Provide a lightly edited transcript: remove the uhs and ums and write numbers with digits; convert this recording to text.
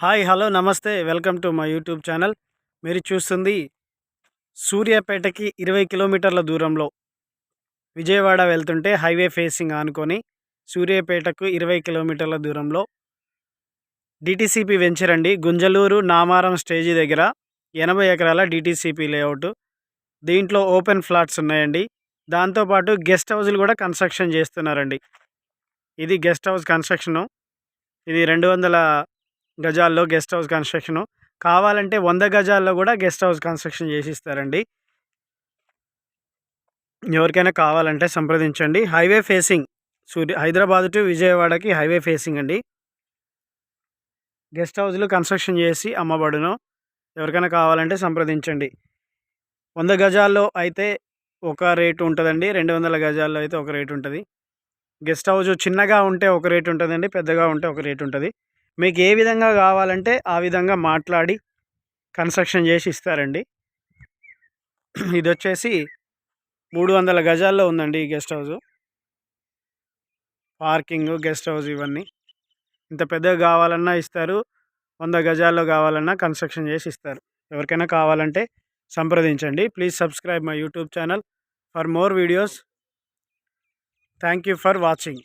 Hi hello నమస్తే welcome to my YouTube channel. మీరు చూస్తుంది సూర్యాపేటకి 20 కిలోమీటర్ల దూరంలో విజయవాడ వెళ్తుంటే హైవే ఫేసింగ్ ఆనుకొని సూర్యాపేటకు 20 కిలోమీటర్ల దూరంలో డిటిసిపి వెంచర్ అండి. గుంజలూరు నామారం స్టేజీ దగ్గర 80 ఎకరాల డిటిసిపి లేఅవుట్. దీంట్లో ఓపెన్ ఫ్లాట్స్ ఉన్నాయండి. దాంతోపాటు గెస్ట్ హౌస్లు కూడా కన్స్ట్రక్షన్ చేస్తున్నారండి. ఇది గెస్ట్ హౌస్ కన్స్ట్రక్షను. ఇది 200 గజాల్లో గెస్ట్ హౌస్ కన్స్ట్రక్షను. కావాలంటే 100 గజాల్లో కూడా గెస్ట్ హౌస్ కన్స్ట్రక్షన్ చేసి ఇస్తారండి. ఎవరికైనా కావాలంటే సంప్రదించండి. హైవే ఫేసింగ్ హైదరాబాద్ టు విజయవాడకి హైవే ఫేసింగ్ అండి. గెస్ట్ హౌస్లు కన్స్ట్రక్షన్ చేసి అమ్మబడును. ఎవరికైనా కావాలంటే సంప్రదించండి. 100 గజాల్లో అయితే ఒక రేటు ఉంటుందండి. 200 గజాల్లో అయితే ఒక రేటు ఉంటుంది. గెస్ట్ హౌస్ చిన్నగా ఉంటే ఒక రేటు ఉంటుందండి, పెద్దగా ఉంటే ఒక రేటు ఉంటుంది. మీకు ఏ విధంగా కావాలంటే ఆ విధంగా మాట్లాడి కన్స్ట్రక్షన్ చేసి ఇస్తారండి. ఇది వచ్చేసి 300 గజాల్లో ఉందండి ఈ guest house. Parking, guest house ఇవన్నీ ఇంత పెద్దగా కావాలన్నా ఇస్తారు. 100 గజాల్లో కావాలన్నా కన్స్ట్రక్షన్ చేసి ఇస్తారు. ఎవరికైనా కావాలంటే సంప్రదించండి. Please subscribe my YouTube channel for more videos. Thank you for watching.